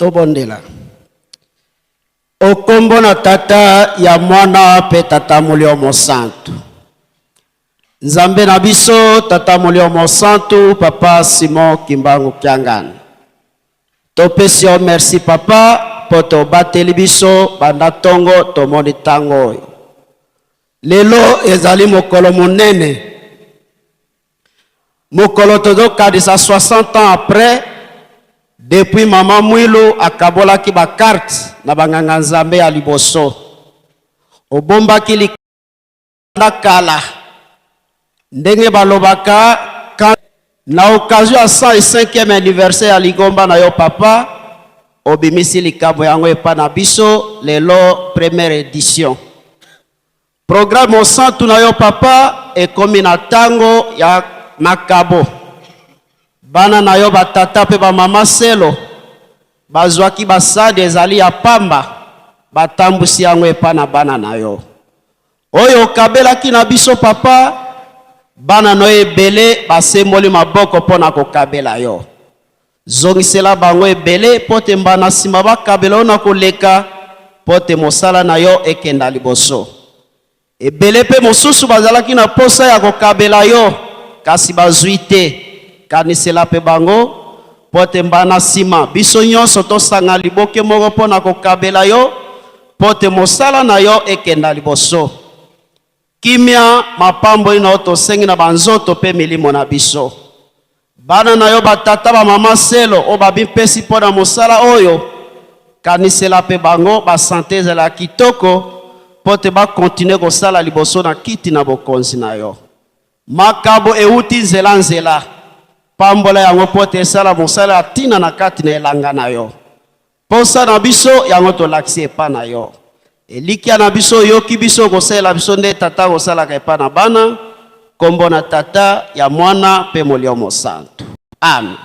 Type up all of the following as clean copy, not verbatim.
Tobondela. Okombo na tata ya mwana pe tata muliomo santo. Nzambe na biso tata muliomo santo papa Simon Kimbangu Kiangana. Topesi o merci papa poto bateli biso banda tongo tomoni tango. Lelo ezali mokolo monene. Mokolo tozoka de 60 ans après depuis maman Mwilu akabola ki ba carte na banganga nzambe ya liboso. Obomba ki likanda kala. Ndenge balobaka na occasion ya 105e anniversaire ya ligomba na yo papa obimisi likambo yango epa na biso lelo première édition. Programme au centre na yo papa ekomi na tango ya makabo. Bana na yo batata pe ba mama selo bazwaki basade ezali ya pamba batambusi yango epa na bana na yo. Oyo kabelaki na biso papa bana no ebele basemboli maboko pona kokabela yo. Zongisela bango ebele pote mbana sima bakabela na koleka pote mosala na yo ekenda liboso. Ebele pe mosusu bazalaki na posa ya kokabela yo kasi bazwi te. Kanisela pe bango pote mbana sima biso nyonso tosanga liboke moko pona kokabela yo pote mosala na yo ekenda liboso. Kimia mapambo ina tosengi na banzoto pe milimo na biso. Bana na yo batata ba mama selo o babimpesi pona mosala oyo kanisela pe bango ba santeze la kitoko pote ba continue kosala liboso na kiti na bokonzi na yo. Makabo euti nzela nzela pambola yango pote esala mosala atina na kati na elanga na yo. Posa na biso yango tolakisi epa na yo. Elikia na biso yoki biso kosala biso nde tata kosala ka epa na bana kombo na tata ya mwana pe moliomo santo. Amen.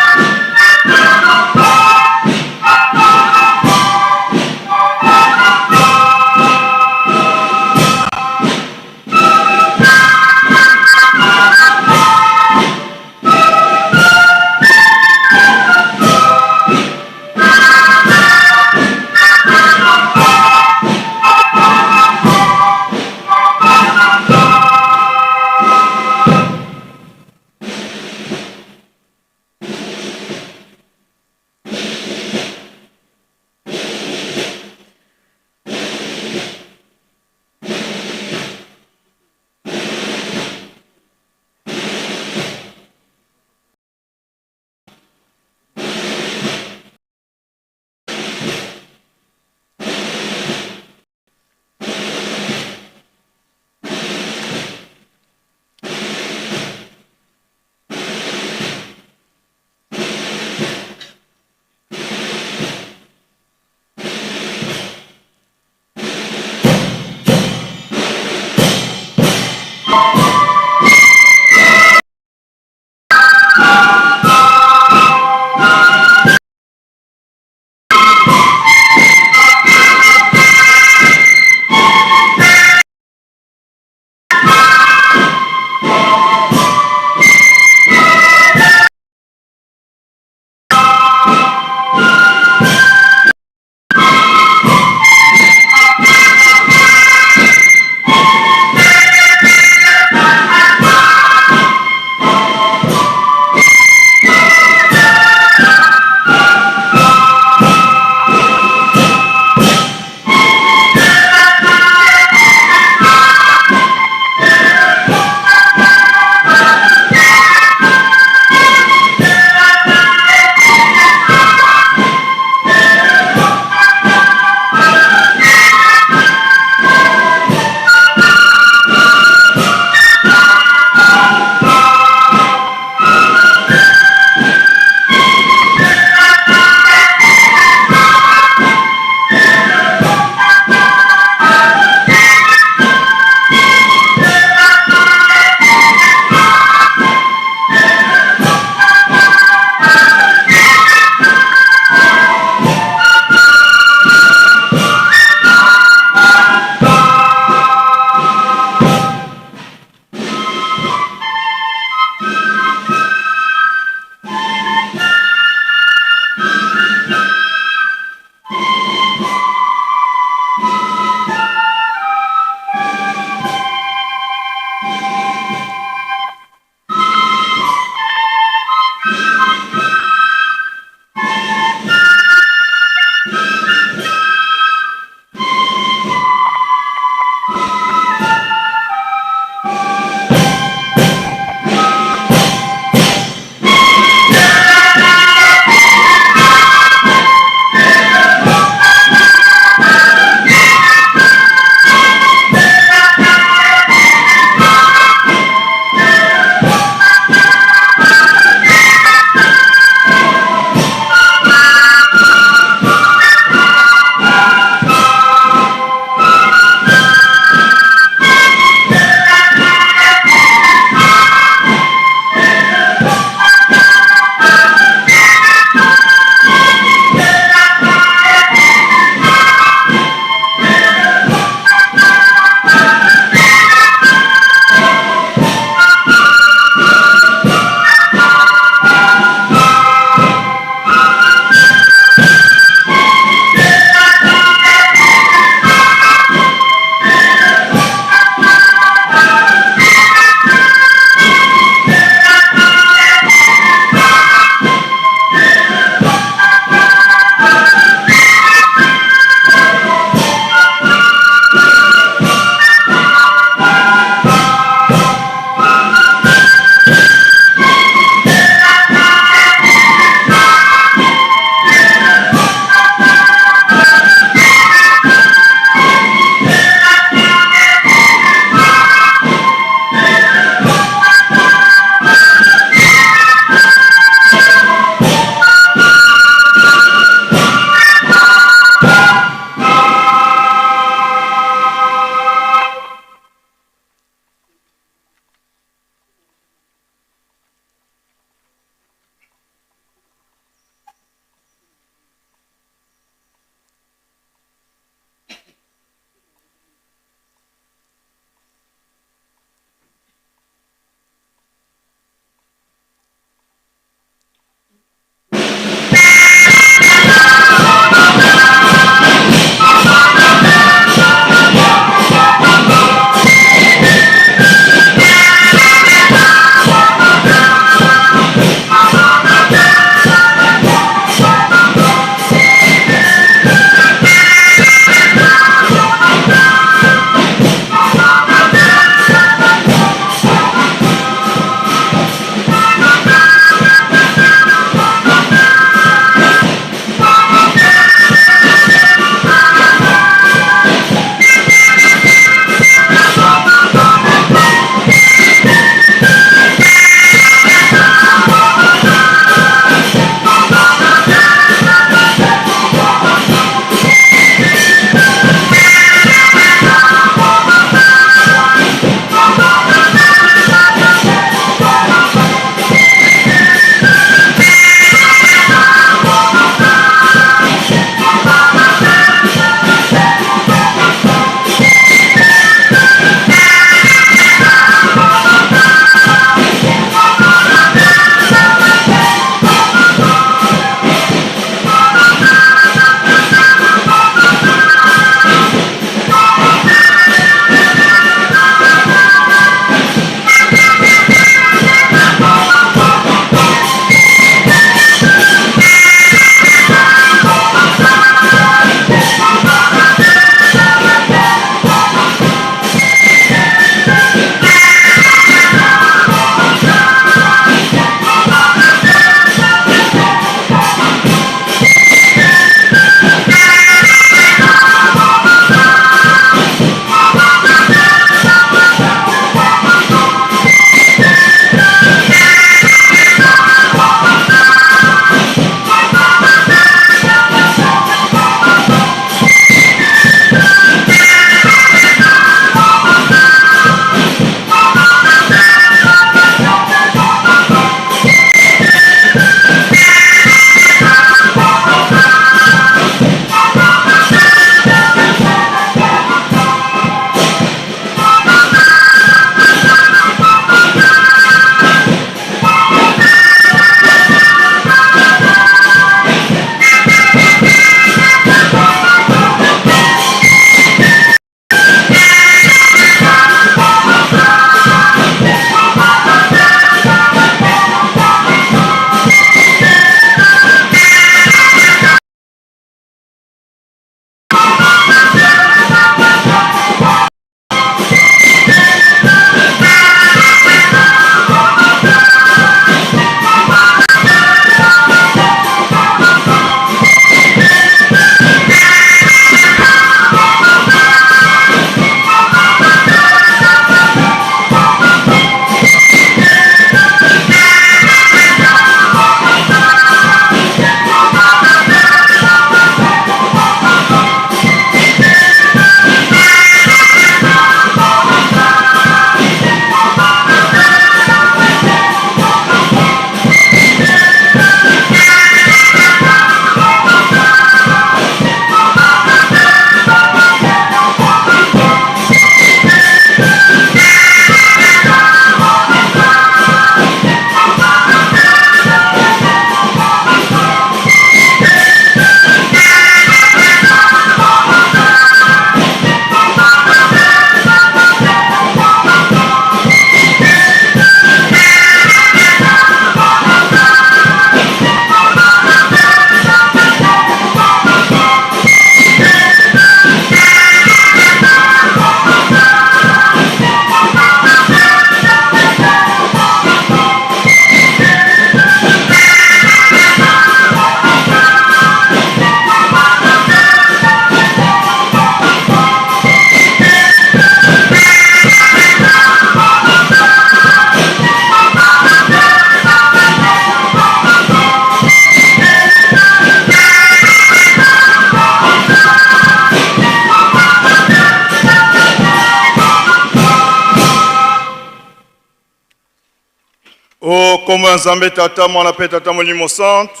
Kombo nzambe tata mwana pe tata molimo santu.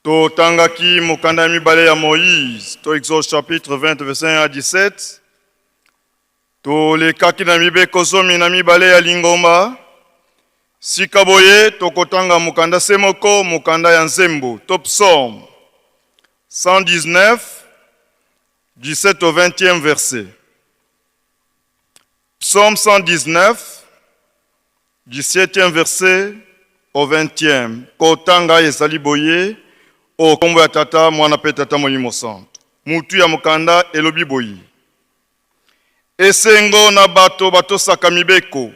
To tangaki mokanda mibale ya Moïse. To Exode chapitre 20 verset 1 à 17. To lekaki na mibeko zomi na mibale ya lingomba. Sikaboye to kotanga mokanda semoko mokanda ya nzembo. To psaume 119 17 au 20e verset. Psaume 119 17e verset au 20e. Kotanga ezali boye o kombo ya tata mwana pe tata molimo santu. Mutu ya mokanda elobi boye. Esengo na bato saka mibeko.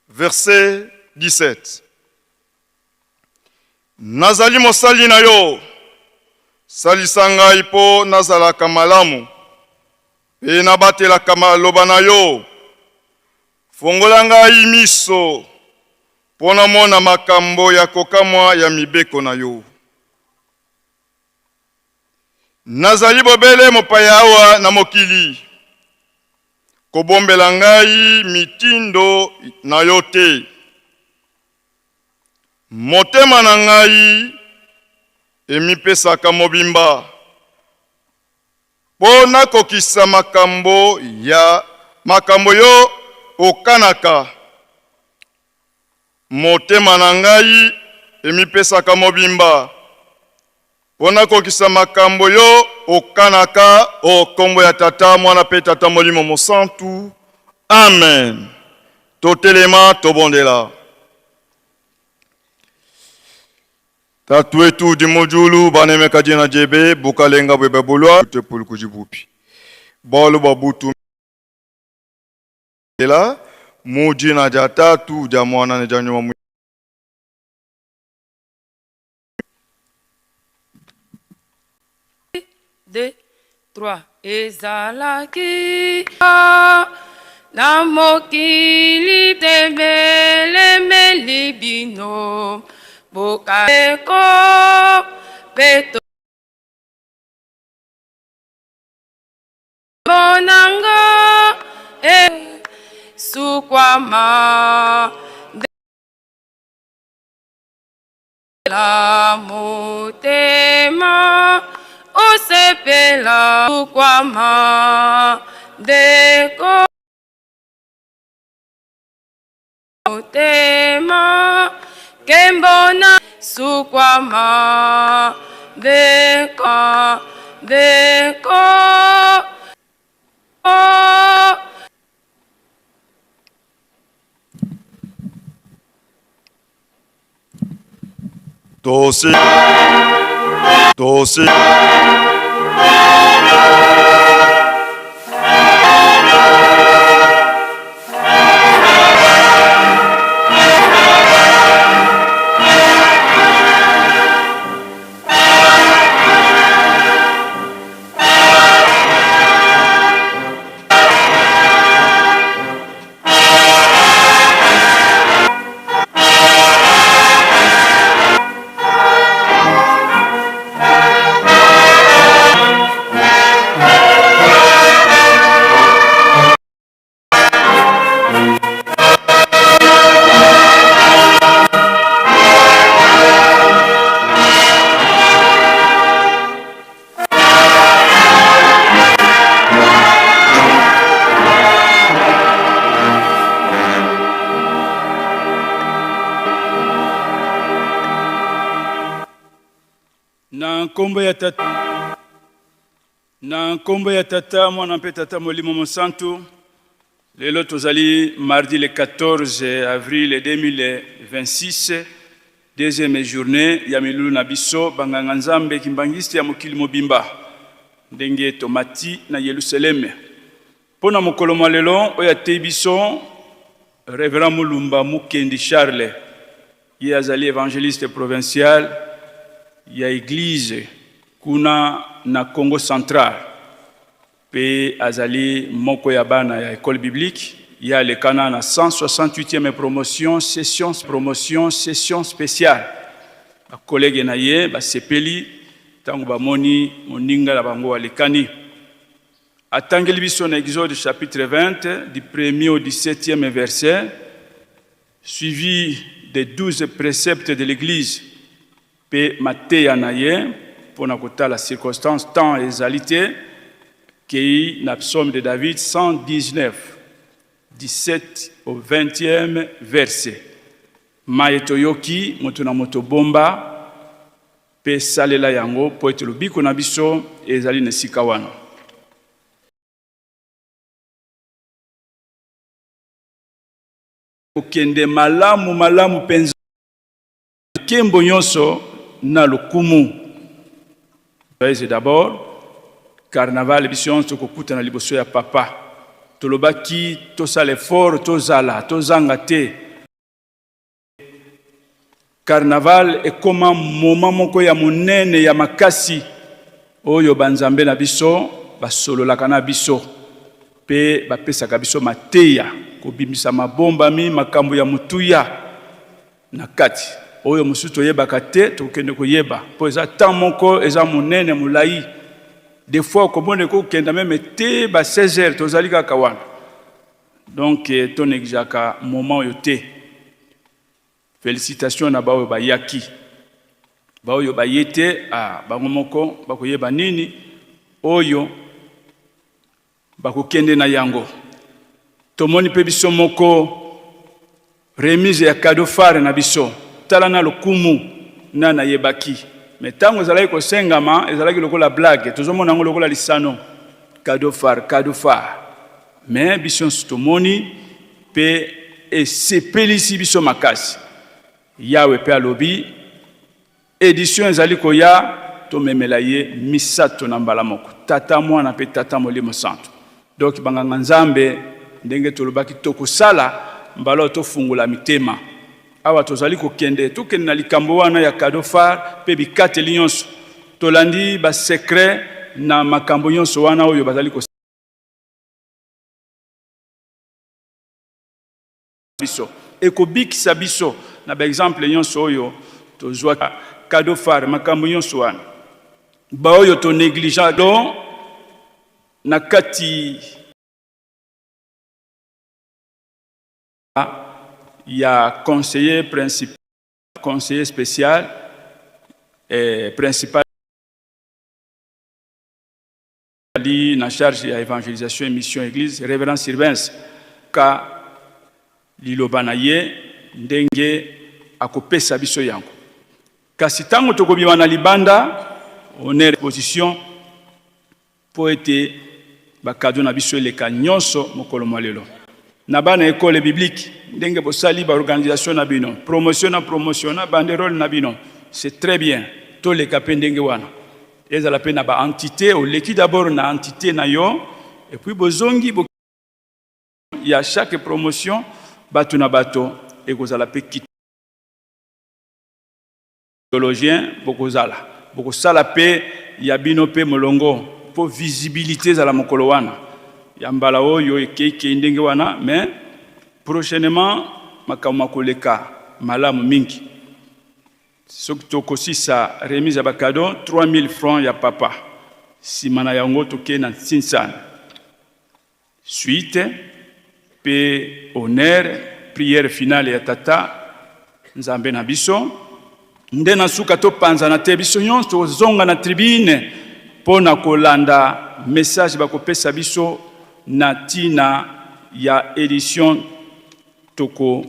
Verset 17. Nazali mosali na yo. Salisa ngai po nazalaka malamu. E nabatelaka maloba na yo. Fongola ngai miso. Pona mona makambo ya kokamwa ya mibeko na yo. Nazali bobele mopaya awa na mokili. Kobombela ngai mitindo na yo te. Motema na ngai emipesaka mobimba. Pona kokisa makambo yo okanaka. Motema na ngai emipesaka mobimba. Pona kokisa makambo yo okanaka o kombo ya tata mwana pe tata molimo mosantu. Amen. Totelema tobondela. Tatu etu di mojulu banemeka dina jebe bukalenga bwebe bulwa te pulu kujibupi. Bolu babutu la muji na jatatu jamwana ne janyuma. 2, 3. Ezalaki na mokili tebele melibino bokako peto bonanga sukwama la motema osepela sukwama deko motema kembona sukwama deko Tosi. Na nkombo ya tata mwana pe tata molimo mosantu. Lelo tozali mardi le 14 avril 2026. Deuxième journée ya milulu na biso banganga nzambe kimbangisi ya mokili mobimba. Ndenge tomati na Jérusalem. Pona mokolo mwa lelo oya te biso Révérend Mulumba Mukendi Charles. Ye azali évangéliste provincial ya église kuna na Congo central. Pe azali moko ya bana ya école biblique. Ya le kana na 168e promotion session spéciale. Ba collègue na ye ba sepeli tango ba moni moninga la bango alekani. Atangeli biso na Exode chapitre 20 du 1er au 17e verset. suivi des 12 préceptes de l'Église, pe mateya na ye, pour la circonstance temps et alité, qui est psaume de David 119, 17 au 20e verset. Maetoyoki, motuna motobomba, pe salela yango, po ete lobiko na biso, ezali nesika wana. Okende malamu penza, kembo nyonso na lokumu. C'est d'abord, carnaval, biso tokokuta na liboso ya papa. Tolobaki, tosala effort, tozala, tozanga te. Carnaval est comme un moment moko ya monene ya makasi. Oyo banzambe na biso, basolo lakana biso. Pe bapesaka biso mateya, kobimisa mabomba mi makambo ya mutuya na kati. Oyo musuto yebaka te, tokende koyeba. Po eza temps moko eza monene mulai. Des fois komone ko kenda même te ba 16h tozali kaka wana. Donc ton exaka moment yote. Félicitations na baoyo bayaki. Baoyo bayete bango moko bakoyeba nini oyo bakokende na yango. Tomoni pe biso moko remise ya cadeau phare na biso. Tala na lokumu na yebaki. Mais tango ezalaki kosengama ezalaki lokola blague. Tozomona ngo lokola lisano. Cadeau phare. Mais biso tomoni pe esepelisi biso makasi. Yawe pe alobi édition ezali koya to memela ye misato na mbala moko. Tata mwana pe tata molimo santo. Donc banganga nzambe ndenge tolobaki tokosala mbala to fungula mitema. Awa tozali kokende tokende na likambo wana ya cadeau phare pe bikateli nyonso. Tolandi ba secret na makambo nyonso wana oyo bazali ko biso. Ekobikisa biso na ba exemple nyonso oyo tozwa cadeau phare makambo nyonso wana. Ba oyo to négligent do na kati il y a conseiller principal, conseiller spécial et principal na charge de l'évangélisation et mission église, révérend Sylvain ka lilobana ye ndenge akopesa biso yango. Kasi tango tokobima na libanda, on est position pour être bakado na biso eleka nyonso mokolo mwalelo. Na bana école biblique ndenge bosali ba organisation na bino promotion na banderole na bino c'est très bien to le kapé ndenge wana ezala pe na ba entité au leki d'abord na entité na yo et puis bozongi il y a chaque promotion batu na bato et kozala pe kit théologien bokozala pe ya bino pe molongo pour visibilité za la mokolo wana. Yambala oyo ekeke ndenge wana mais prochainement makama koleka malamu mingi sokto kosisa remise ya bakado 3000 francs ya papa simana yango toke na Sinsan suite pe honneur prière finale ya tata nzambe na biso nde na suka to panza na te biso nyonso zonga na tribune pona kolanda message bakopesa biso na tina ya édition toko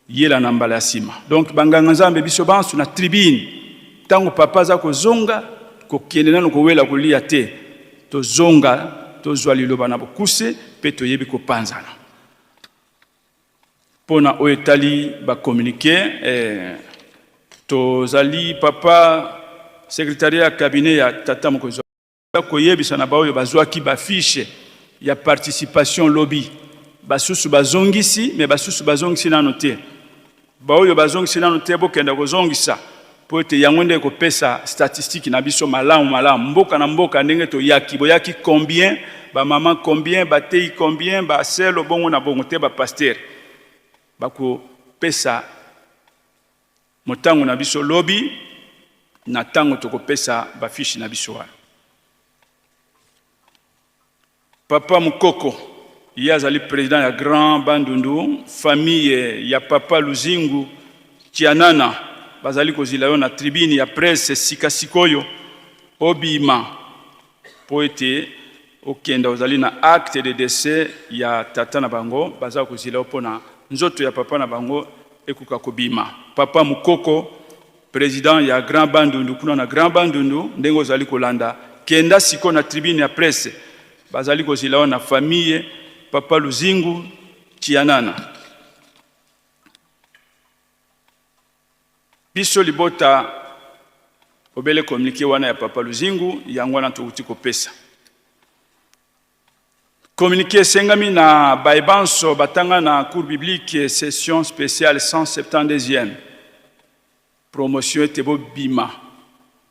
yela na mbala sima. Donc banganga nzambe biso bansu na tribune tango papa za ko zonga ko kienena no ko wela ko lia te to zonga to zwa liloba na bokuse pe to yebi ko panzana pona oetali ba communiquer to zali papa secrétariat cabinet ya tata mokozo ko yebisa na baoyo bazwa ki ba fiche ya participation lobby basusu bazongisi mais basusu bazongisi na noter baoyo bazongisi na noter bokenda kozongisa po ete yango nde ko pesa statistique na biso malamu mboka na mboka ndenge to yaki boyaki combien ba maman combien ba tei combien ba selo bongo na bongo te ba pasteur bako pesa motango na biso lobby na tango to ko pesa ba fiche na biso wana. Papa Mukoko, ye azali président ya Grand Bandundu, famille ya Papa Luzingu Tianana bazali kozila yo na tribune ya presse sikasikoyo obima po ete okenda ozali na acte de décès ya tata na bango baza kozila opona nzoto ya papa na bango ekuka kobima. Papa Mukoko président ya Grand Bandundu kuna na Grand Bandundu ndengo ozali kolanda kenda siko na tribune ya presse bazali kozila yo na famille Papa Luzingu Tianana. Biso libota obele communiqué wana ya Papa Luzingu yango na tuuti kopesa. Communiqué sengami na baibanso batanga na cours biblique session spéciale 172e. Promotion etebo bima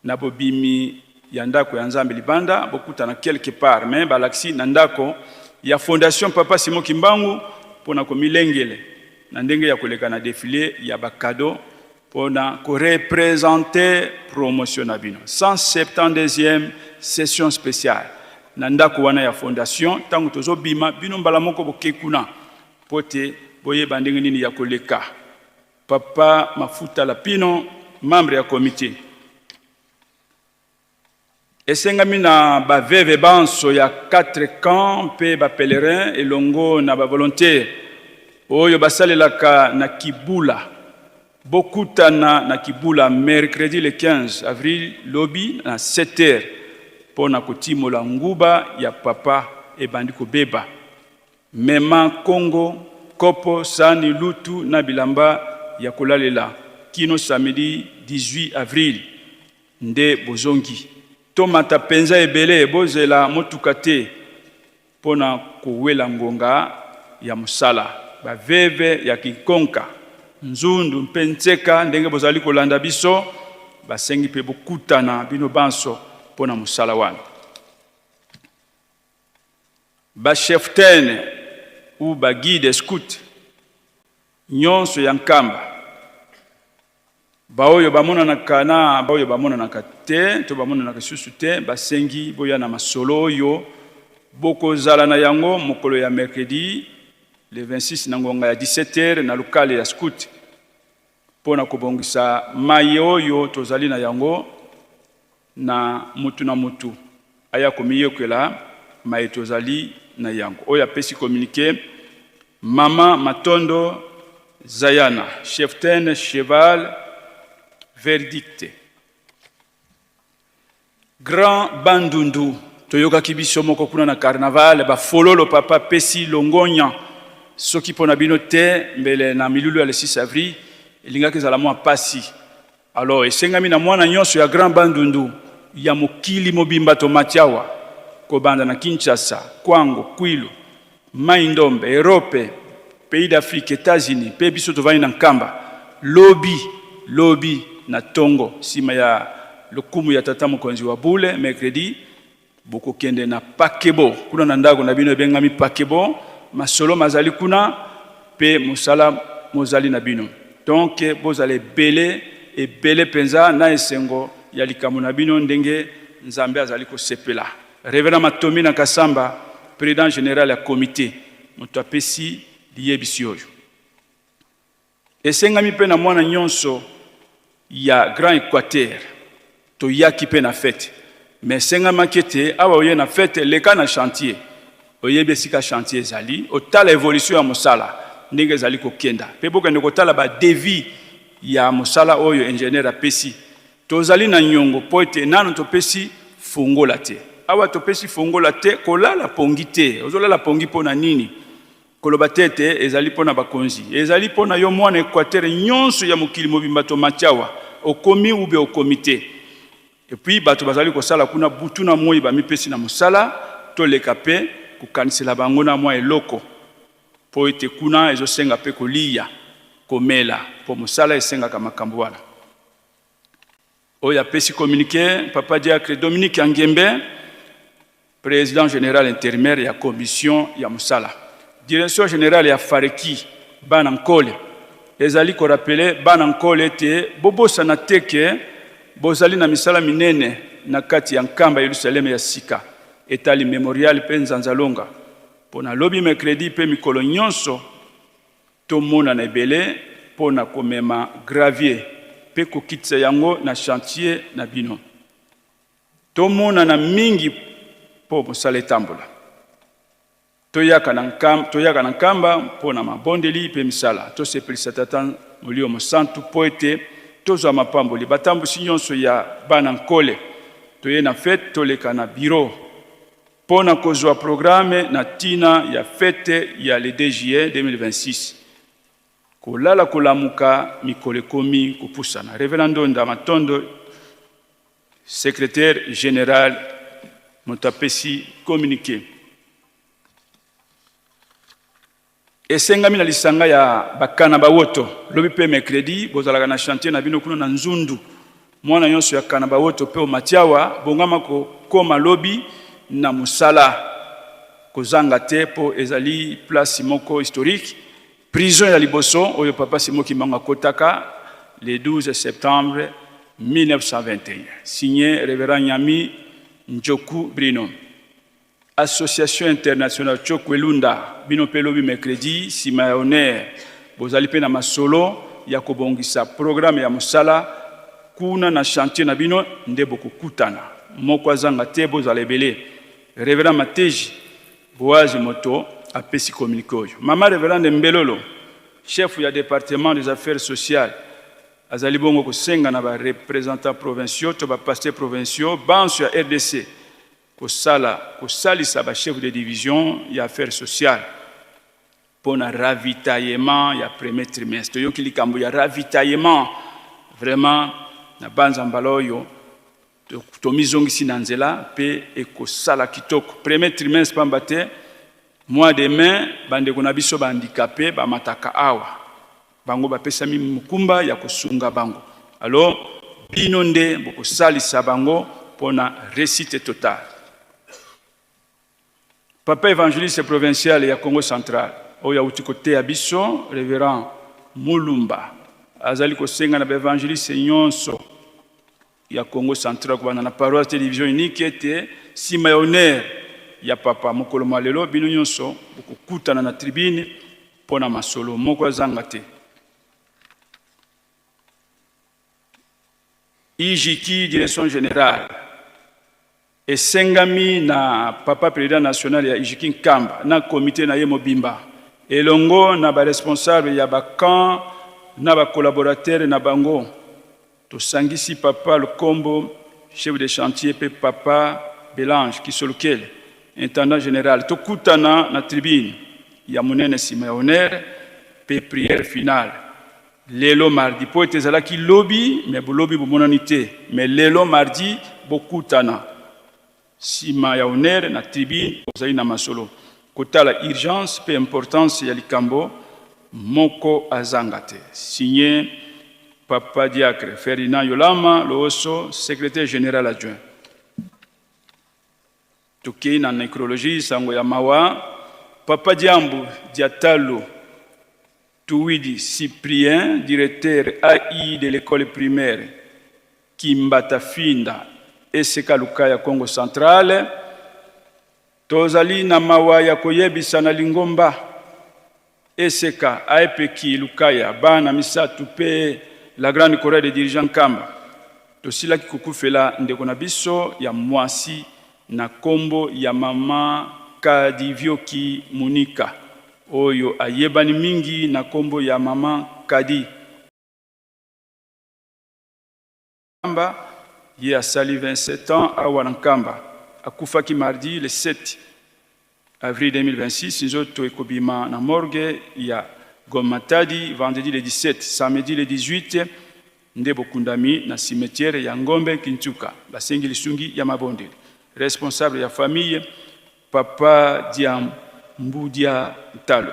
na bobimi ya ndako ya Nzambe libanda bokuta na quelque part mais balaksi na ndako ya fondation Papa Simon Kimbangu pona komilengele na ndenge ya koleka na défilé ya bakado pona ko représenter promotion na bino 172e session spéciale na ndako wana ya fondation tangu tozo bima bino mbala moko bokekuna pote boye bandenge nini ya koleka. Papa Mafuta Lapino membre ya comité esengami na baveve banso ya 4 camps pe ba pèlerin elongo na ba volontaire oyo basalelaka na Kibula bokutana na Kibula mercredi le 15 avril lobby na 7h pona kotimola nguba ya papa ebandi kobeba mema Kongo kopo sani lutu na bilamba ya kolalela kino samedi 18 avril nde bozongi tomata penza ebele bozela motukate pona kuwela ngonga ya musala baveve ya kikonka nzundu mpenzeka ndenge bozali kolanda biso basengi pe bokutana bino banso pona musala wana ba cheftene ou ba guide scout nyonso ya Nkamba baoyo bamona na kana baoyo bamona na kate to bamona na kasusu te basengi boya na masolo yo boko zala na yango mokolo ya mercredi le 26 na ngonga ya 17h na lokale ya scout pona kobongisa mai oyo tozali na yango na mutu aya komiyokwela mai tozali na yango oya pesi communiqué Mama Matondo Zayana cheftene cheval verdict Grand Bandundu toyoka kibiso moko kuna na carnaval ba fololo papa pesi longonya soki pona bino te mbele na milulu ya le 6 avril elingaki zala mwa pasi alors esengami na mwana nyonso ya Grand Bandundu ya mokili mobimba to matiawa kobanda na Kinshasa Kwango Kwilu Maindombe Europe pays d'Afrique États-Unis pe biso tovani na Nkamba lobby na Tongo sima ya lokumu ya tata mokonzi wa bule mercredi boko kende na pakebo kuna na ndako na bino bengami pakebo masolo mazali kuna pe musala mozali na bino donc bozale bele penza na esengo ya likamu na bino ndenge Nzambe azali ko sepela. Révérend Matomi na Kasamba président général ya comité moto apesi liyebisi oyo esengami pe na mwana nyonso ya Grand Équateur to yaki pe na fête mais sengama kete awa oye na fête leka na chantier oyebe sika chantier zali otala évolution ya mosala ndenge zali kokenda pe bokende kotala ba devis ya mosala oyo ingénieur apesi tozali na nyongo po ete nano topesi fungola te awa topesi fungola te kolala pongi te ozolala pongi pona nini koloba tete ezali pona bakonzi ezali pona yo mwana Équateur nyonso ya mokili mobimba to matiawa okomi ube au comité et puis bato bazali kosala kuna butu na moi ba mipesi na mosala to lekape kukanisela bango na mwa eloko po ete kuna ezosenga pe kolia komela po mosala esenga kama makambo wana oya pesi communiqué papa diacre Dominique Angembe président général intérimaire ya commission ya mosala direction générale ya Fareki bana nkole ezali ko rappeler bana nkole te bobosa na teke bozali na misala minene na kati ya Nkamba Jérusalem ya sika etali memorial pe nzanzalonga Pona lobi mercredi pe mikolo nyonso tomona na ebele pona komema gravier pe kokitisa yango na chantier na bino. Tomona na mingi po mosala etambola. Toyaka na Nkamba pona mabondeli pe misala. Tosepelisa Tata Molio Mosantu po ete tozwa mapamboli. Batambusi nyonso ya bana nkole. Toye na fete toleka na bureau. Pona kozwa programme na tina ya fete ya le 2 juillet 2026. Kolala kolamuka mikole komi kupusana. Révérend Ndonda Matondo, secrétaire général Montapesi communiqué. Esengami na lisanga ya bakana bawoto. Lobi pe mercredi, bozalaka na chantier na bino kuno na Nzundu. Mwana nyonso ya kana bawoto pe o Matiawa, bongama ko koma lobi na musala. Kozanga te po ezali place moko historique. Prison ya liboso, oyo papa Simoki Manga Kotaka, le 12 septembre 1921. Signé Révérend Nyami Njoku Brino. Association internationale Chokwelunda, bino pelobi mercredi, sima ya honneur, bozali pe na masolo, ya kobongisa programme ya musala, kuna na chantier na bino, nde boko kutana. Moko azanga te bozali ebele. Révérend Mateji, Boazi Moto, apesi communiqué. Mama Révérend Mbelolo, chef du département des affaires sociales, azali bongo kosenga na ba représentants provinciaux, to ba pasteurs provinciaux, banso ya RDC. Kosalisa ba chef de division ya affaires sociales pour un ravitaillement ya premier trimestre. Yo kilikambo ya ravitaillement vraiment na banza mbaloyo to mizongisi na nzela pe ekosala kitoko. Premier trimestre pambate mois de mai bande kuna biso ba handicapé ba mataka awa. Bango ba pesa mi mukumba ya kosunga bango. Alors bino nde bokosalisa bango pona réussite totale. Papa évangéliste provincial ya Congo central, oya utikote abiso, révérend Mulumba, azali kosenga na évangéliste nyonso ya Congo central kwa na paroisse télévision unique ete sima ya honneur ya papa mokolo malelo bino nyonso bokukutana na tribune pona masolo moko azanga te. Ijiki direction générale esengami na papa président national ya Ijiki Nkamba na comité na ye mobimba elongo na ba responsable ya ba camp na ba collaborateur na bango to sangisi papa le kombo chef de chantier pe papa Belange Kisolkel intendant général to kutana na tribune ya monene sima honneur pe prière finale lelo mardi po etezala ki lobby mais bo lobby bo monanité mais lelo mardi bokutana sima ya honneur na tribune ozali na masolo kotala urgence pe importance ya likambo moko azangate. Signé papa diacre Ferdinand Yolama Looso, secrétaire général adjoint. Tukei na nécrologie sango ya mawa papa Diambu Diatalo Touidi Cyprien, directeur AI de l'école primaire Kimbata Finda Eseka Lukaya Congo central. Tozali na mawa ya koyebisa na lingomba Eseka aepeki Lukaya bana misatu pe la grande chorale de dirigeants Nkamba. Tosila ki kukufela ndeko na biso ya mwasi na kombo ya mama Kadivioki Munika oyo ayebani mingi na kombo ya mama Kadi. Nkamba ye asali 27 ans awa na Nkamba akufaki mardi le 7 avril 2026 nzoto ekobima na morgue ya Gomatadi vendredi le 17 samedi le 18 nde bokundami na cimetière ya Ngombe Kintuka basengi lisungi ya mabondeli. Responsable ya famille papa Diambudia Talo.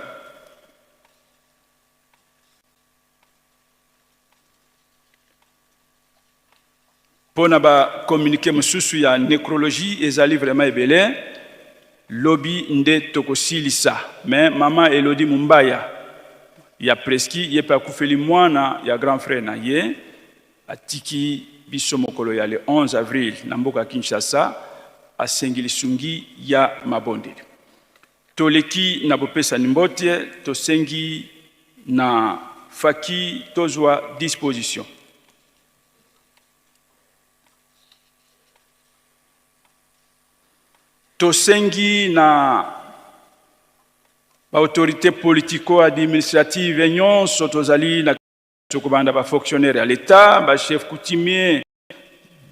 Pona ba communiqué mosusu ya nécrologie ezali vraiment ebele lobby nde tokosilisa mais mama Elodie Mumbaya ya preski ye pa kufeli mwana ya grand frère na ye atiki biso mokolo ya le 11 avril na mboka Kinshasa asengi lisungi ya mabondeli. toleki na bopesa nimbote tosengi na faki tozwa disposition. Tosengi na autorité politico-administrative nyonso tozali na tokobanda ba fonctionnaire à l'État, ba chef coutumier,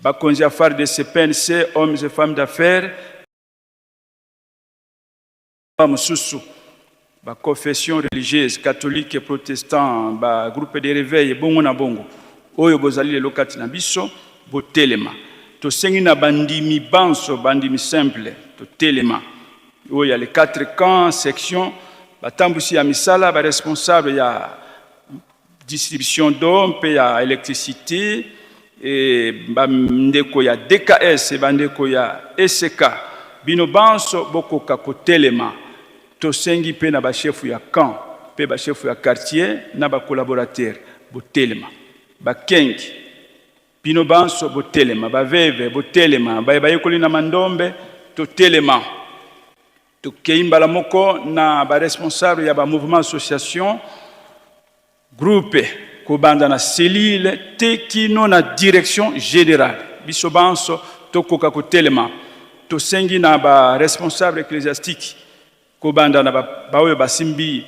ba konzi affaires de CPNC, hommes et femmes d'affaires, ba mususu, ba confession religieuse, catholique et protestant, ba groupe de réveil bongo na bongo. Oyo bozali le lokati na biso bo telema. Tosengi na bandimi banso, bandimi simple, to telema. Oyo ya les 4 camps, sections, batambusi ya misala, ba responsable ya distribution d'eau, pe ya électricité, et bandeko ya DKS, bandeko ya SK, bino banso boko kakotelema, tosengi pe na ba chef ya camp, pe ba chef ya quartier, na ba collaborateur, botelema, ba kengi, bino banso botelema, ba veve botelema, ba yekoli na mandombe, totelema, tokeimba moko na ba responsable ya ba mouvement association, groupe kobanda na cellule tekino na direction générale biso banso tokoka kotelema tosengi na ba responsable ecclésiastique kobanda na baoyo basimbi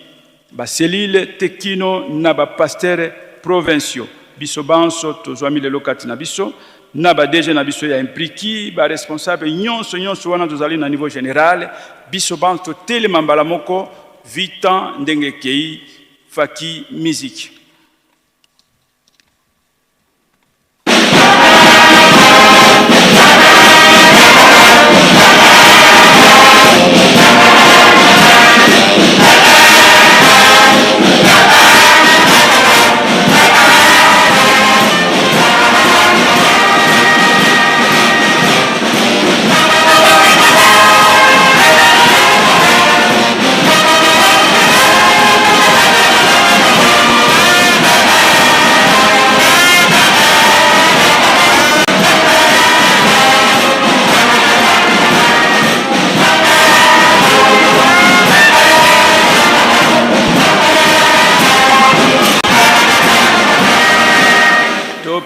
ba cellule tekino na ba pasteur provinciaux biso banso tozwami le lokati na biso na ba DG na biso ya impliqué ba responsable nyonso wana tozali na niveau général biso banso telema mbala moko vitan ndenge kei faki musique.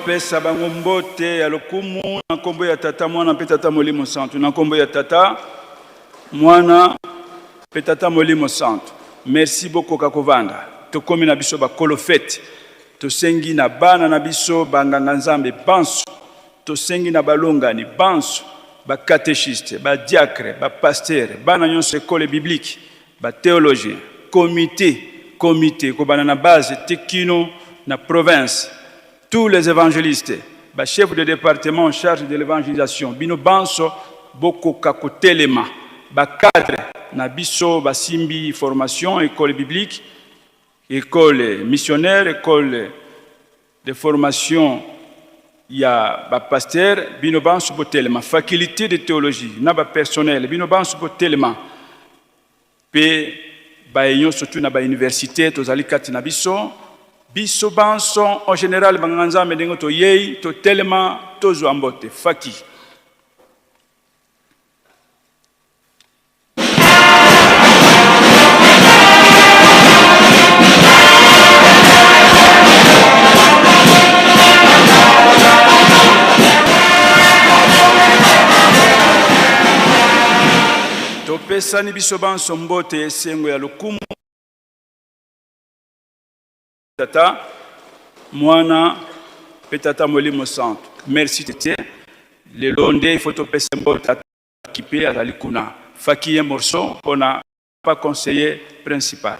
Pesa bango mbote ya lokumu na nkombo ya tata mwana pe tata molimo santo na nkombo ya tata mwana pe tata molimo santo. Merci beaucoup kakovanda tokomi na biso ba kolofete tosengi na bana na biso banganga nzambe banso tosengi na balongani banso ba catéchiste ba diacre ba pasteur bana nyonso école biblique ba théologien comité ko bana na base tekino na province. Tous les évangélistes, les chefs de département en charge de l'évangélisation, bino banso boko kakotelema, ba cadre na biso basimbi formation école biblique, école missionnaire, école de formation ya ba pasteur, bino banso botelema, faculté de théologie, na ba personnel, bino banso botelema. Pe ba yon surtout na ba université tozali kati na biso biso banso en général banganza medengo to yei to telema to zwambote faki to pesani biso banso mbote esengo ya lokumu tata mwana pe tata molimo santo. Merci tete le londe il faut to pesa mbota kipe azali kuna faki morceau on a pas conseiller principal.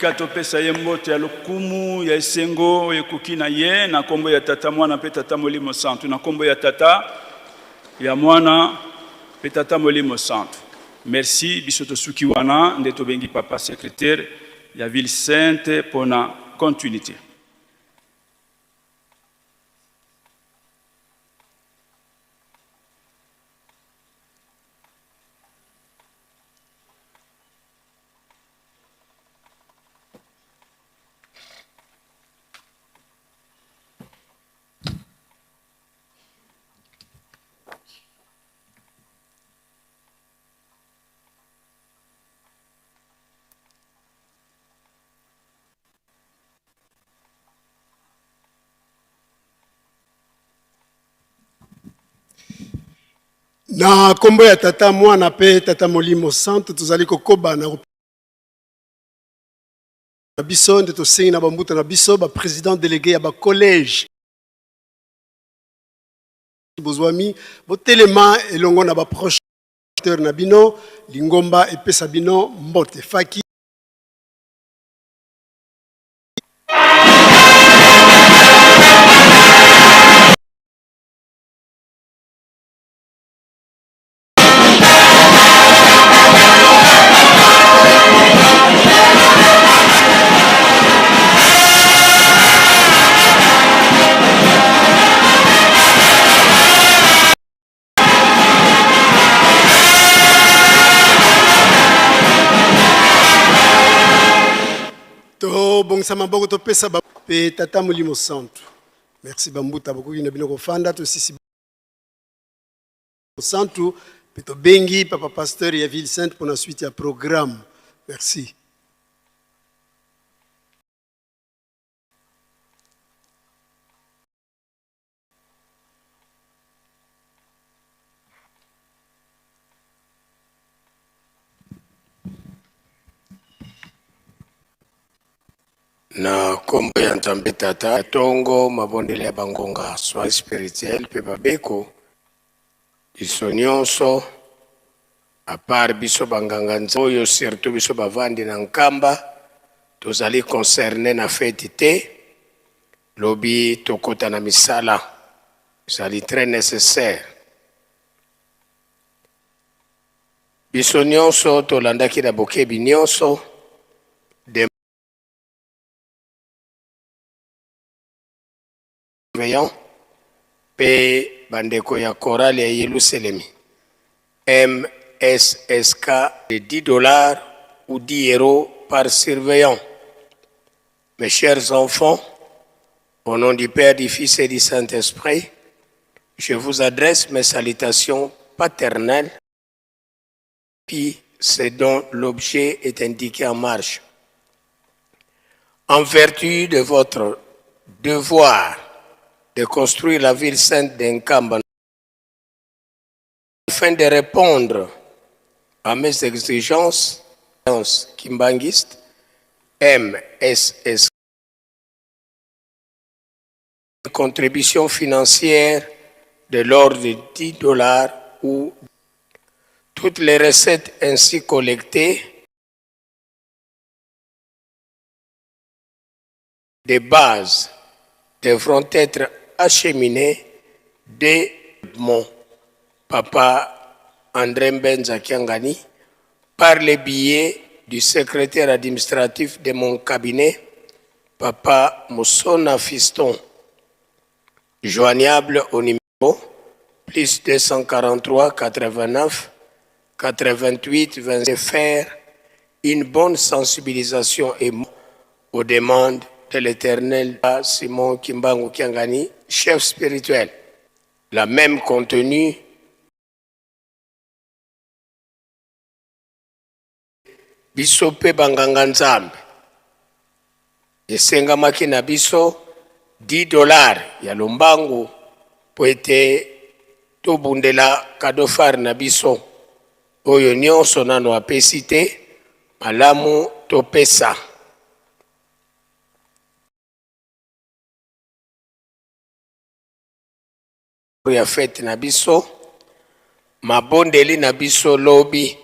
tika topesa ye mbote ya lokumu ya esengo ekoki na ye na kombo ya tata mwana pe tata molimo santu na kombo ya tata ya mwana pe tata molimo santu. Merci biso tosuki wana nde tobengi papa secrétaire ya ville sainte pona continuité. Na kombo ya tata mwana pe tata molimo santo tozali kokoba na biso nde tosengi na bambuta na biso ba président délégué ya ba collège bozwami botelema elongo na ba proche na bino lingomba epesa bino mbote faki. Bon ça m'a beaucoup topé ça pe tata molimo santo. Merci bambuta beaucoup ina bino kofanda to sisi santo pe to bengi papa pasteur ya ville sainte pour la suite ya programme. Merci. Na kombo ya ntambe tata tongo mabondele ya bangonga soin spirituel pe babeko biso nyonso a part biso banganga nzoyo surtout biso bavandi na Nkamba tozali concerné na fête te lobi tokota na misala zali très nécessaire biso nyonso tolandaki na bokebi nyonso pe bandeko ya chorale ya Jérusalem MSSK de $10 ou 10 € par surveillant. Mes chers enfants, au nom du Père, du Fils et du Saint-Esprit, je vous adresse mes salutations paternelles, puis ce dont l'objet est indiqué en marge. En vertu de votre devoir de construire la ville sainte d'Nkamba, afin de répondre à mes exigences kimbangistes, MSS, contribution financière de l'ordre de $10 ou toutes les recettes ainsi collectées de base devront être acheminées de mon papa André Mbenza Kiangani par les billets du secrétaire administratif de mon cabinet, papa Moussona Fiston, joignable au numéro plus 243 89 88 20, faire une bonne sensibilisation et aux demandes de l'Éternel à Simon Kimbangu Kiangani, chef spirituel. La même contenu biso pe banganga nzambe esengamaki na biso $10 ya lombangu po ete tobundela kadofar na biso oyo nyonso nano apesi te malamu topesa. Ya fete na biso mabondeli na biso lobi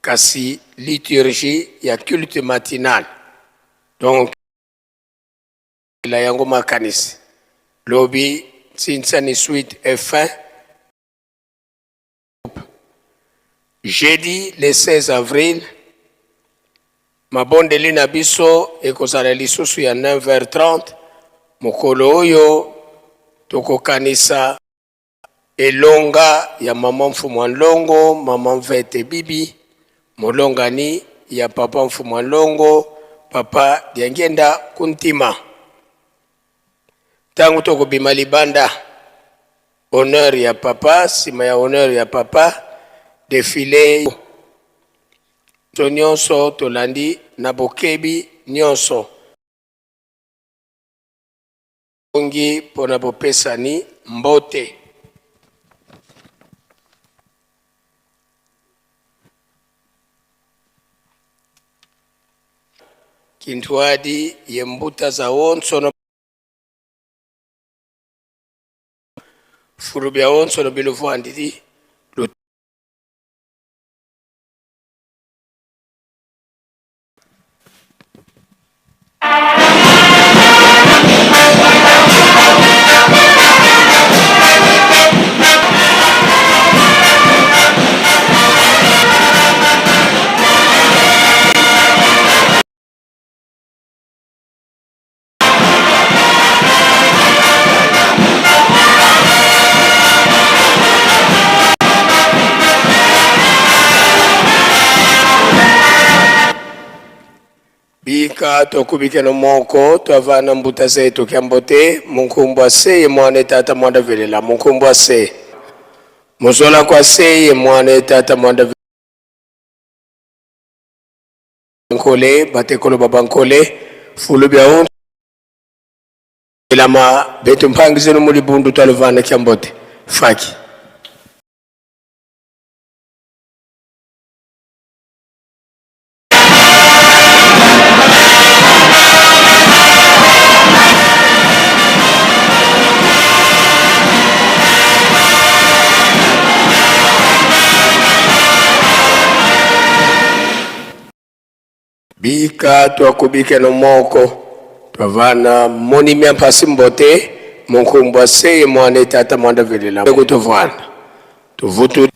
kasi liturgie ya culte matinal. Donc la yango makanisi lobi Tsinsani suite est fin. Jeudi le 16 avril mabondeli na biso ekozala lisusu ya 9h30 mokolo oyo tokokanisa elonga ya mama mfumu Longo, mama Mvete Bibi, molongani ya papa mfumu Longo, papa Diangenda Kuntima. Tangu tokobima libanda, honneur ya papa, sima ya honneur ya papa, défilé nyonso tolandi na bokebi nyonso. Ongi pona bopesani mbote. Kintwadi yembuta za wonso no furubia wonso no bilufu andidi bika tokubike no moko twavana mbuta zetu kyambote munkumbwa seye mwana tata mwanda velela munkumbwa se muzola kwa seye mwana tata mwanda nkole batekolo babankole fulubya on ilama betu mpangize no muri bundu twalvana kyambote faki bika twakubike no moko twavana moni mia pasi mbote munkumbwa seye mwana tata mwanda velela kutovana tuvutu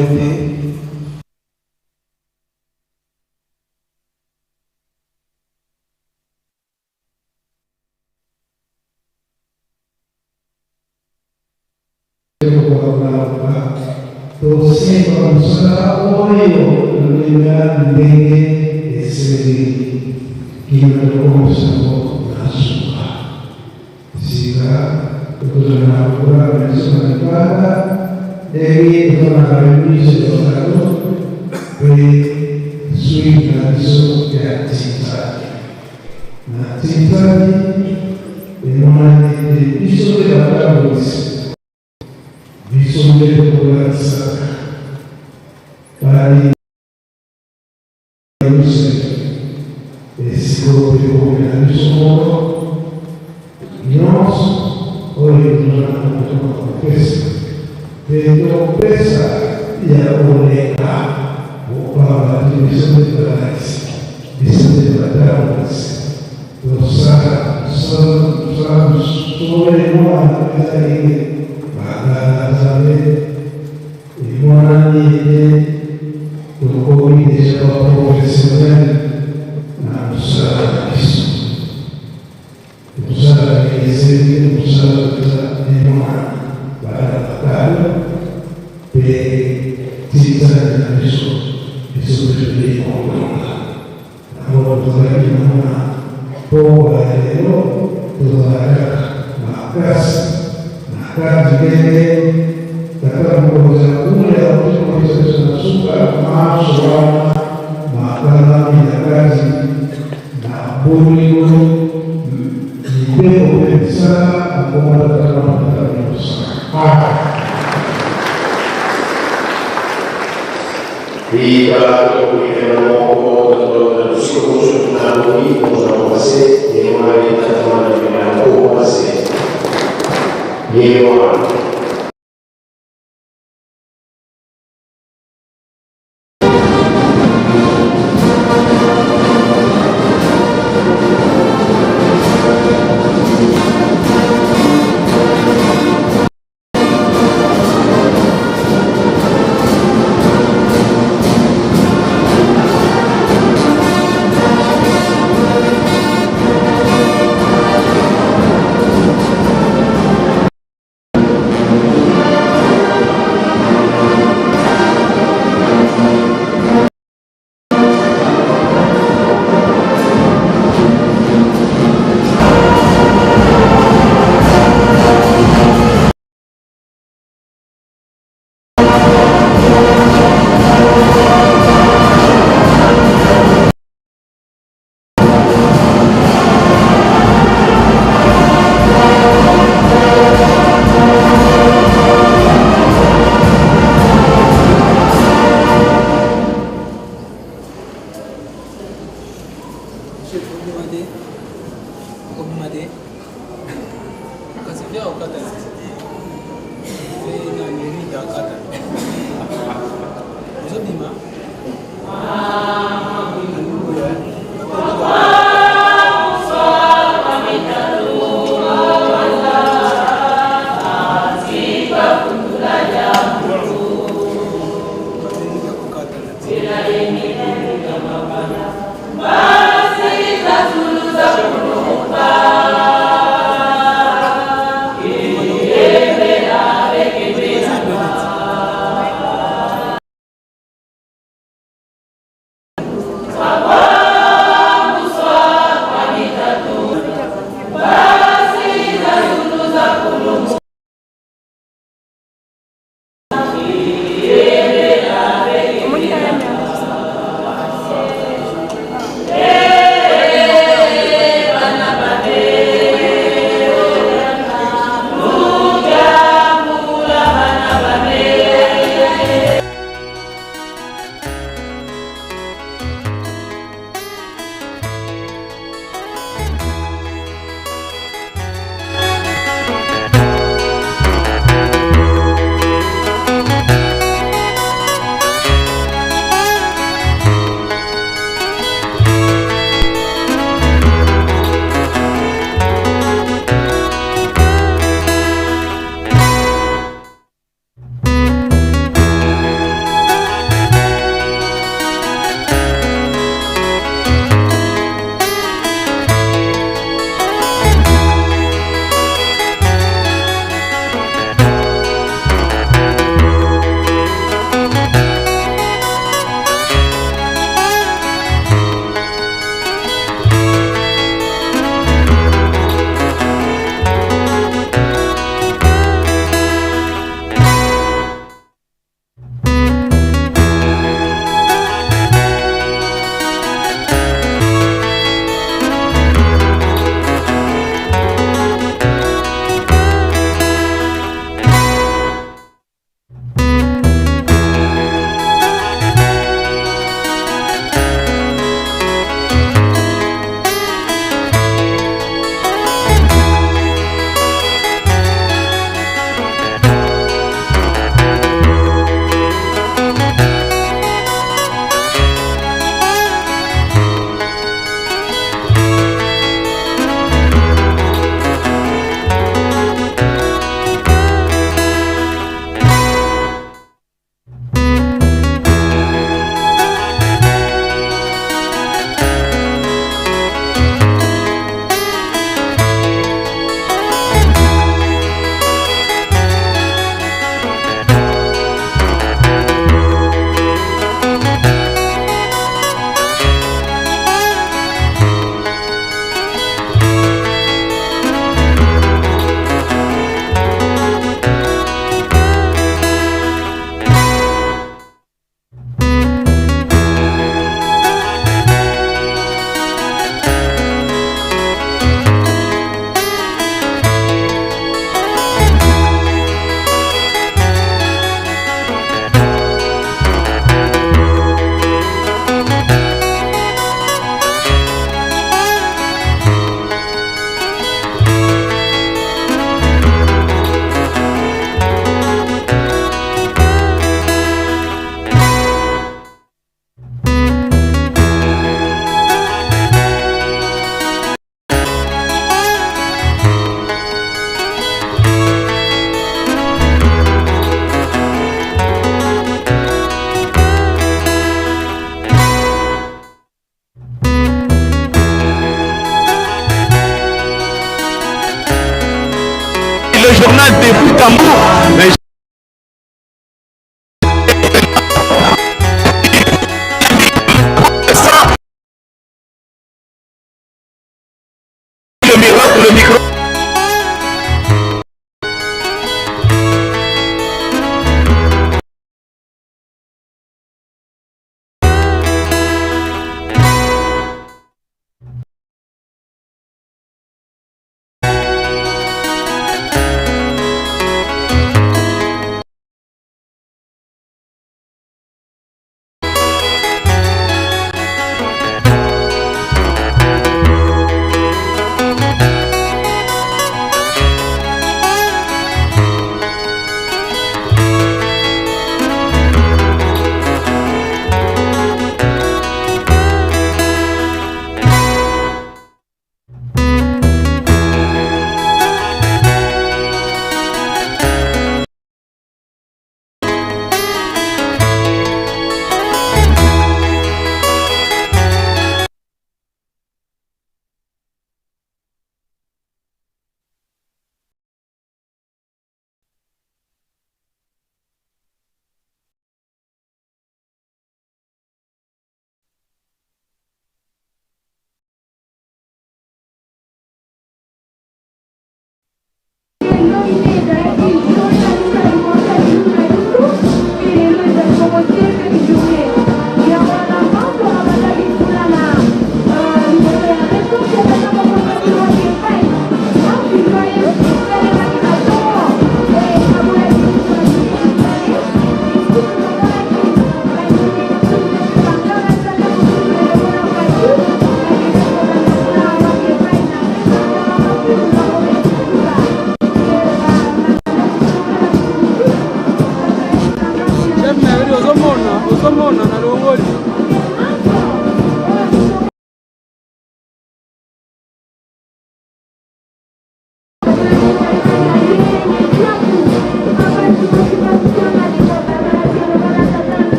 été dossier comme ça, on est le ndenge eseli kinalokomosango nasuka sika kutozana kula mesoma nipata ndenge kutona remise d'organo pe suite na biso ya titani na titani emane biso de batabosi biso de kokolatisa bali esiko pekomela biso moko nyonso oyo tozala kotoma kopesa pe topesa ya koleka okaba ti biso nde balalisi biso nde batalisi tosala solemona ezalike bagala nzambe emonani ete tokomi deja baprofessionnel na mosala na biso mosala ezeli mosala eza emona bana bakala mpe titani na biso biso tozali kolonga yango tozalaki namona mpo lelo tozalaka makasi na kati ndenge tata mokonzi akule akotokomisa biso na suka marso wana makala minakazi na bolingo mibeko mpe misala akomala tata matata nyonso Et voilà, donc, évidemment, notre discourse de Nouvelle, nous allons passer, et on va aller traitement de la pour passer. Et voilà. journal depuis Tambour. Mais le micro.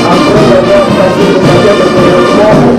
Après avoir passé le paquet de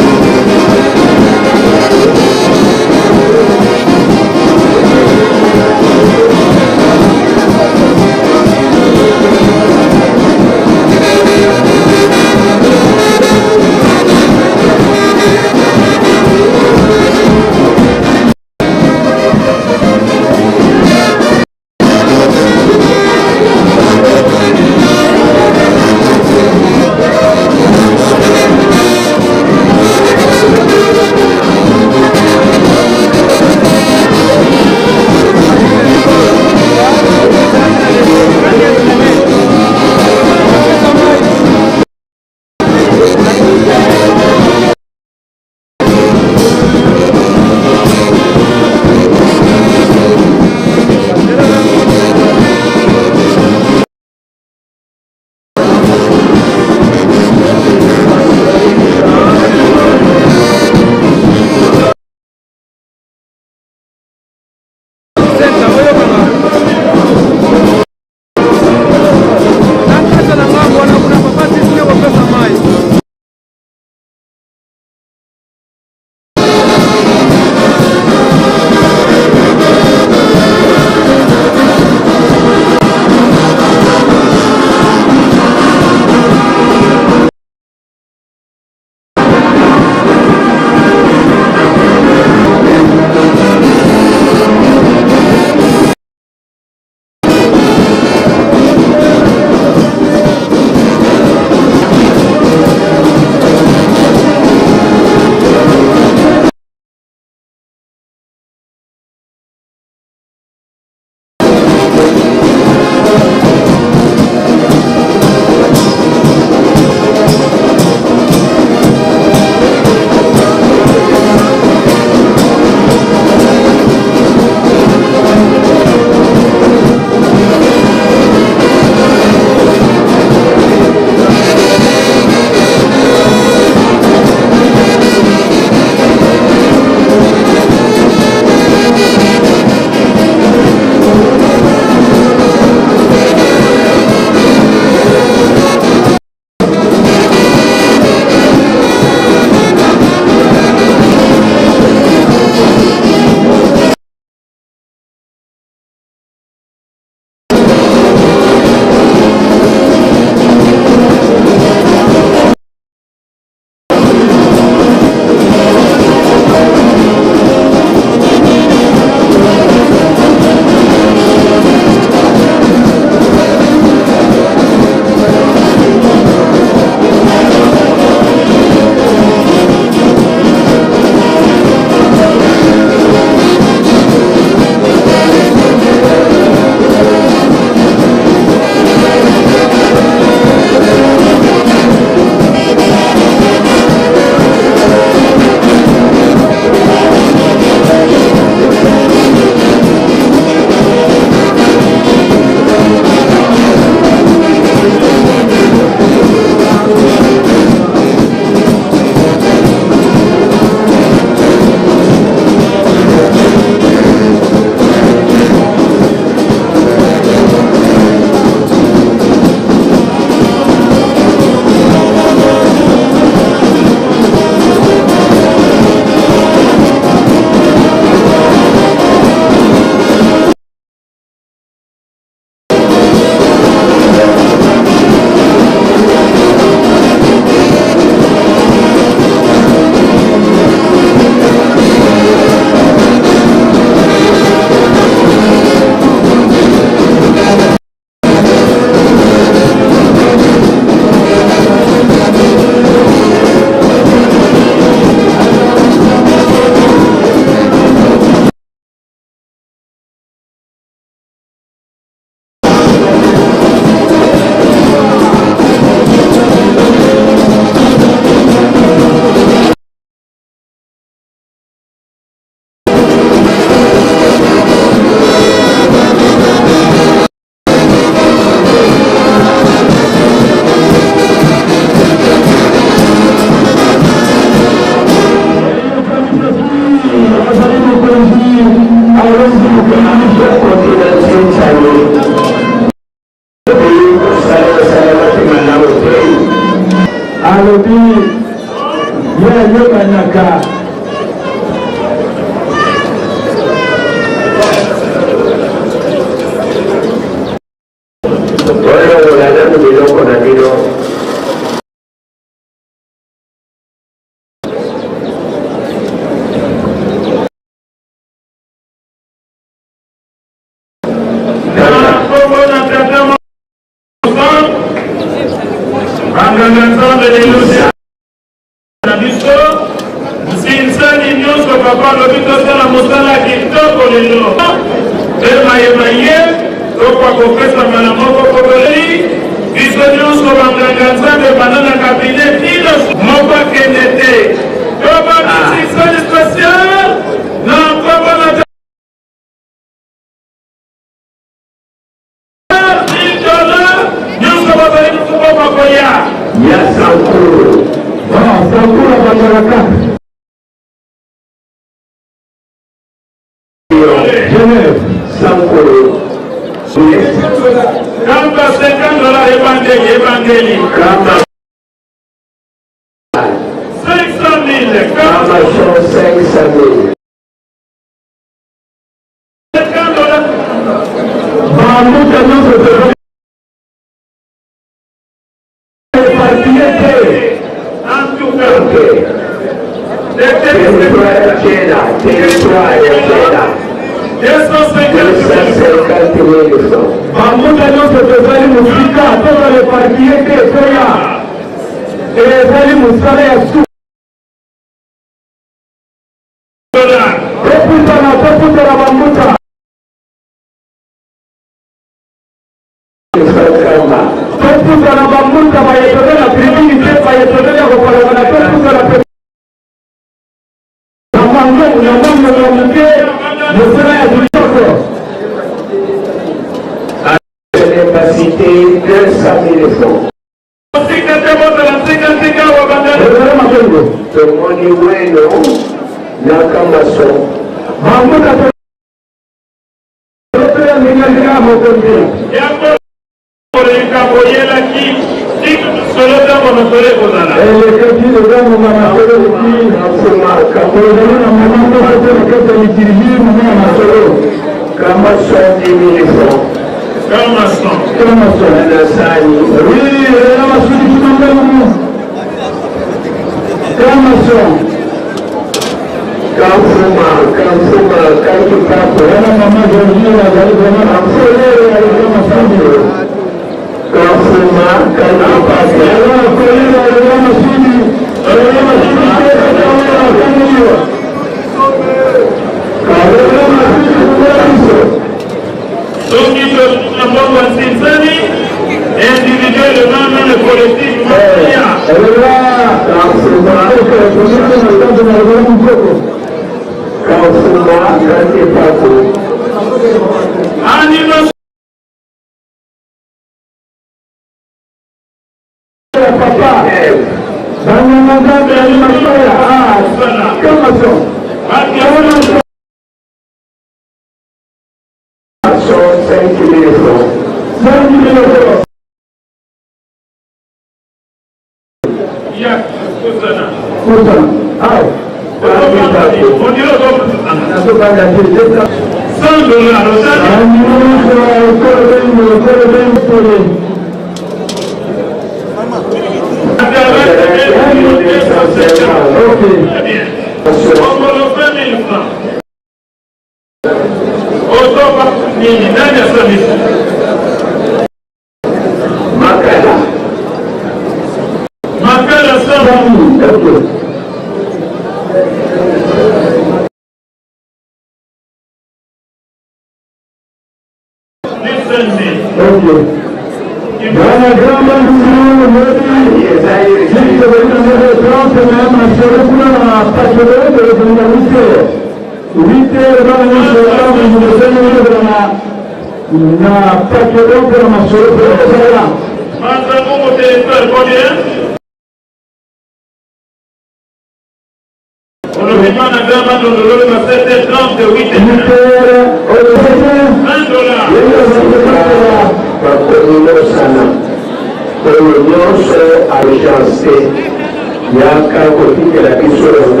Yaka kotika la biso.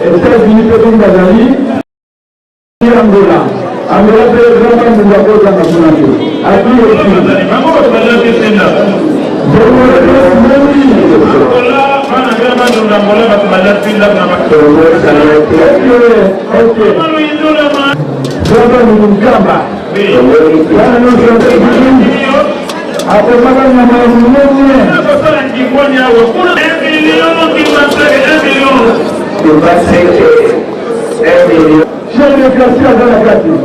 États-Unis Petit Bazali, Angola. Angola peut vraiment nous apporter dans la communauté. À qui aussi? Nkamba. Après madame la chef de quartier à la quartier.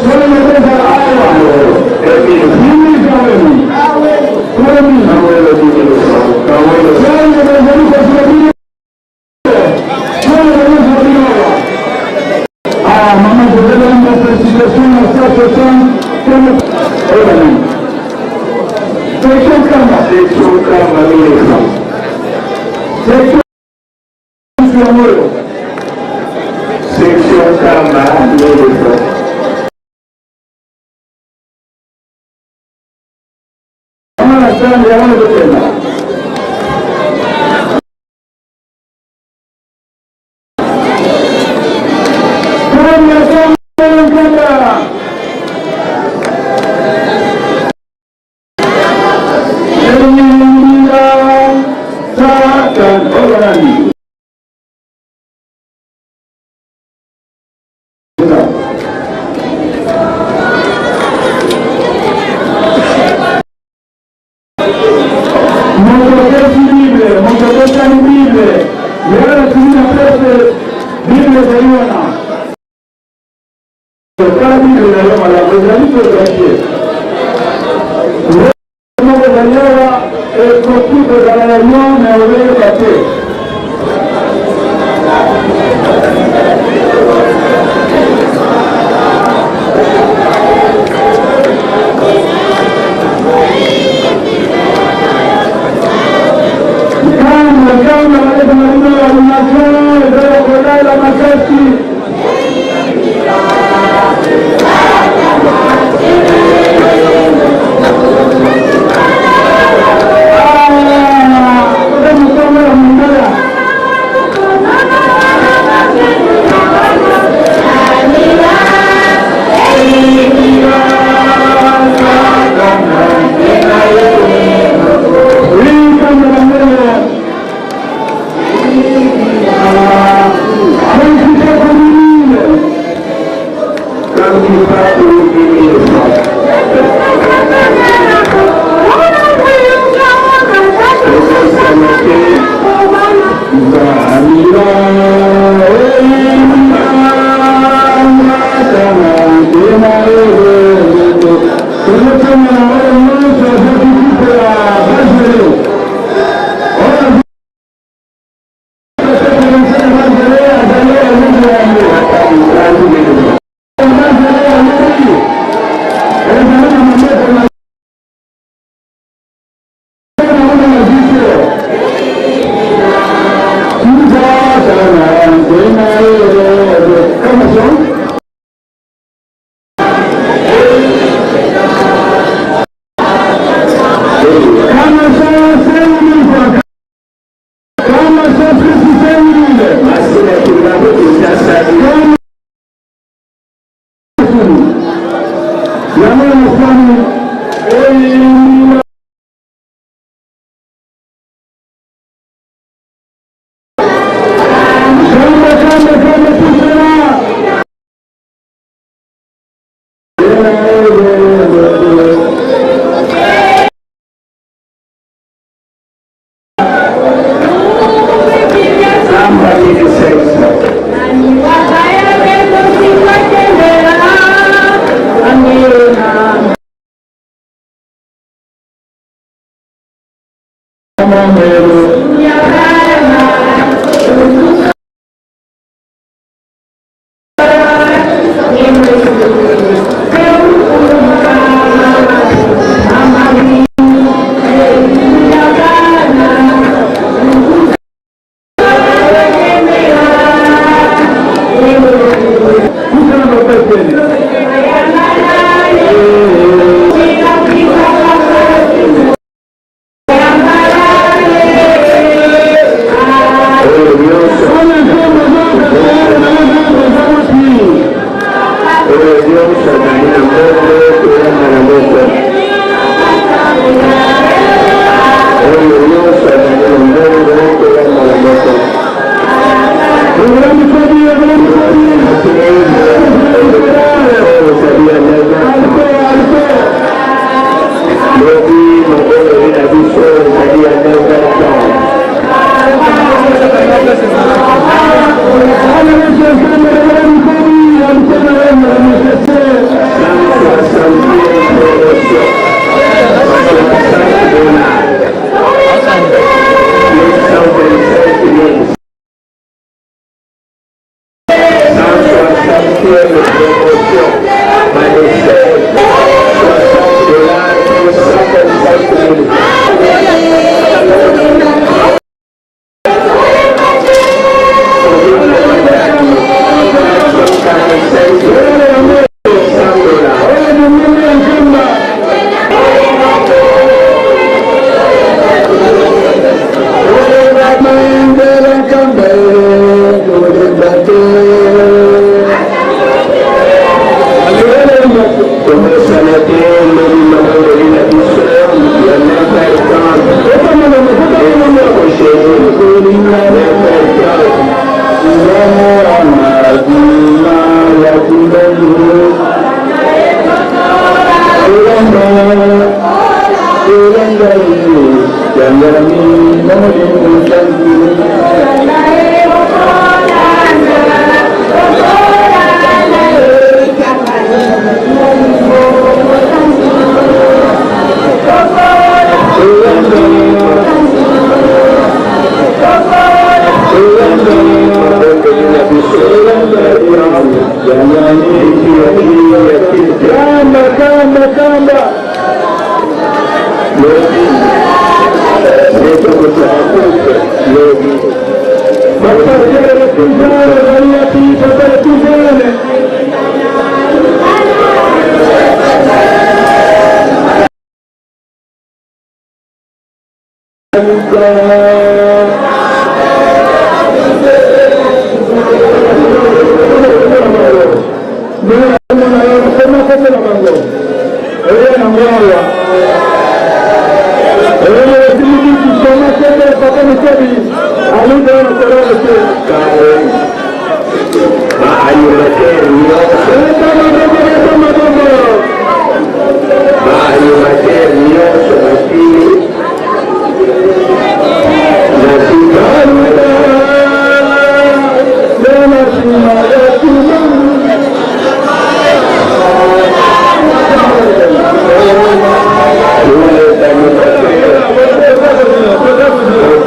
Solo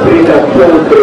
Pris la faute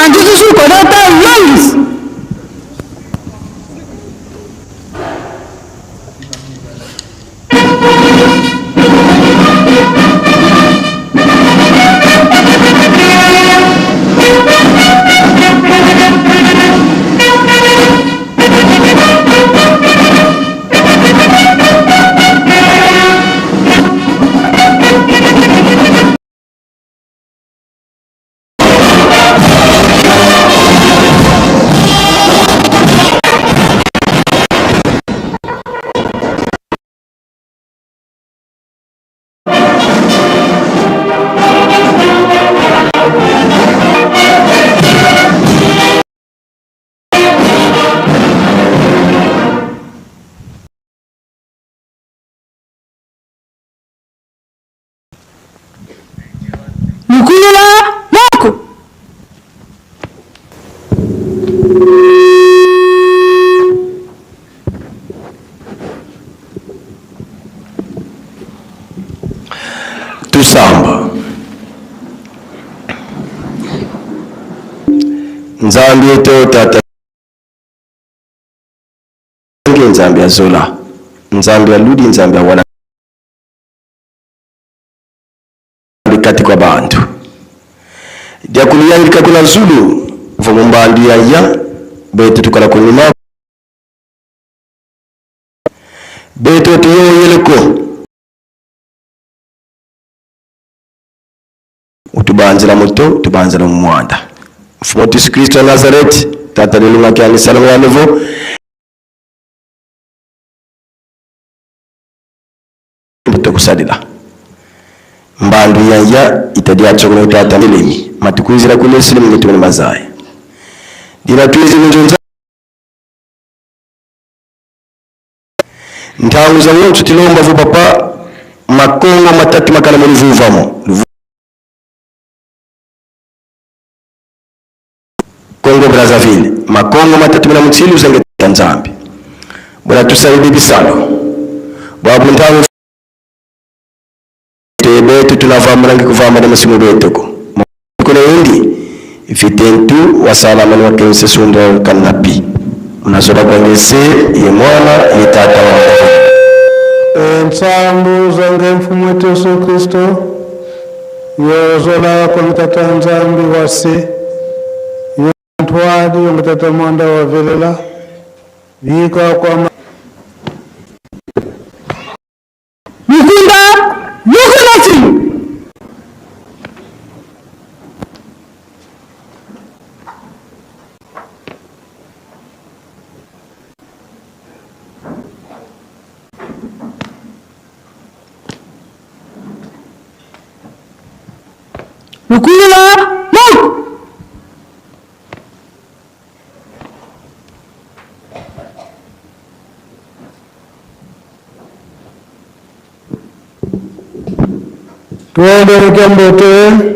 Manjusu kodota yongis. Tusamba nzambi eto tata nzambi ya zola nzambi ya ludi nzambi ya wana kati kwa bantu diakuliyangika kuna zulu vomumbandi ya betu tukala kunima betu tuyoyeleko utubanzira muto tubanzira mu mwanda mfumo Yesu Kristo wa Nazareti tata lelunga kyani salamu ya nevo kusadila mbandu yaya itadia chokolo utata nilemi matukuizira kule silimu ngetumene mazaye dina tuizi njonza ntauza wontu tilomba vu papa makongo matatu makana muri vuvamo Kongo Brazzaville makongo matatu mina mutsili uzange Tanzambi bora tusaidi bisalo babu ntawo betu tunavamba rangi kuvamba na masimu betoko kuna indi ifitentu wasalama ni wakense sundo kanapi unazoda kwangese ye mwana ye tata wa nsambu zange mfumu wetu Yesu Kristo yozola kwa mtata nzambi wase yontwadi mtata mwanda wa velela vika kwa Nukulila Mok tuende Mkembote